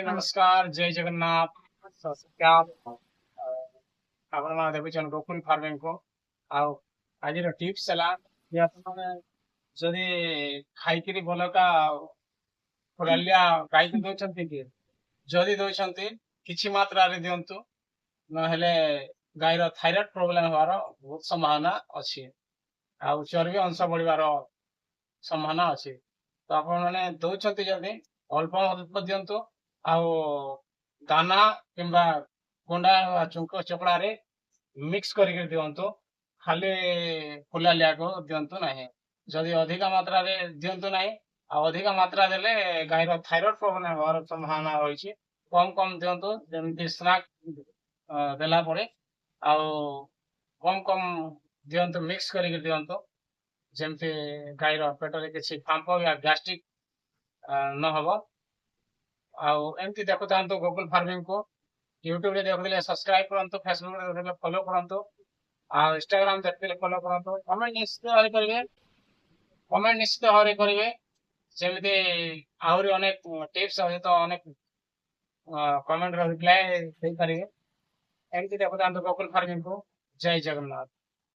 नमस्कार जय जगन्नाथ क्या ଆପଣ ଦେଖୁଛନ୍ତି ଗୋକୁଲ ଫାର୍ମିଂ କୁ ଆଉ ଆଜିର ଟିପ୍ସ ହେଲା ଯେ ଆପଣ ଯଦି ଖାଇକିରି ଭଲକା ଖୋଲାଲିଆ ଗାଈକୁ ଦଉଛନ୍ତି କି ଯଦି ଦଉଛନ୍ତି କିଛି ମାତ୍ରାରେ ଦିଅନ୍ତୁ ନହେଲେ ଗାଈର ଥାଇରଏଡ ପ୍ରୋବ୍ଲେମ ହବାର ବହୁତ ସମ୍ଭାବନା ଅଛି ଆଉ ଚର୍ବି ଅଂଶ ବଢିବାର ସମ୍ଭାବନା ଅଛି ତ ଆପଣ ମାନେ ଦଉଛନ୍ତି ଯଦି ଅଳ୍ପ ଅଳ୍ପ ଦିଅନ୍ତୁ ଆଉ ଦାନା କିମ୍ବା କୁଣ୍ଡା ଚୁଙ୍କ ଚୋକଡାରେ ମିକ୍ସ କରିକି ଦିଅନ୍ତୁ ଖାଲି ଫୁଲାଲିଆକୁ ଦିଅନ୍ତୁ ନାହିଁ ଯଦି ଅଧିକ ମାତ୍ରାରେ ଦିଅନ୍ତୁ ନାହିଁ ଆଉ ଅଧିକ ମାତ୍ରା ଦେଲେ ଗାଈର ଥାଇରଏଡ ପ୍ରୋବ୍ଲେମ ହବାର ସମ୍ଭାବନା ରହିଛି କମ କମ ଦିଅନ୍ତୁ ଯେମିତି ସ୍ନାକ୍ ଦେଲା ପରେ ଆଉ କମ କମ ଦିଅନ୍ତୁ ମିକ୍ସ କରିକି ଦିଅନ୍ତୁ ଯେମିତି ଗାଈର ପେଟରେ କିଛି ଫାମ୍ପ ୟା ଗ୍ୟାଷ୍ଟ୍ରିକ ନ ହବ ଆଉ ଏମିତି ଦେଖୁଥାନ୍ତୁ ଗୁଗଲ ଫାର୍ମିଂ କୁ ୟୁଟ୍ୟୁବରେ ଦେଖୁଥିଲେ ସବସ୍କ୍ରାଇବ କରନ୍ତୁ ଫେସବୁକରେ ଦେଖୁଥିଲେ ଫଲୋ କରନ୍ତୁ ଆଉ ଇନଷ୍ଟାଗ୍ରାମ ଦେଖୁଥିଲେ ଫଲୋ କରନ୍ତୁ କମେଣ୍ଟ ନିଶ୍ଚିତ ଭାବରେ କରିବେ ଯେମିତି ଆହୁରି ଅନେକ ଟିପ୍ସ ସହିତ ଅନେକ କମେଣ୍ଟର ରିପ୍ଲାଏ ଦେଇପାରିବେ ଏମିତି ଦେଖୁଥାନ୍ତୁ ଗୁଗଲ ଫାର୍ମିଂ କୁ ଜୟ ଜଗନ୍ନାଥ।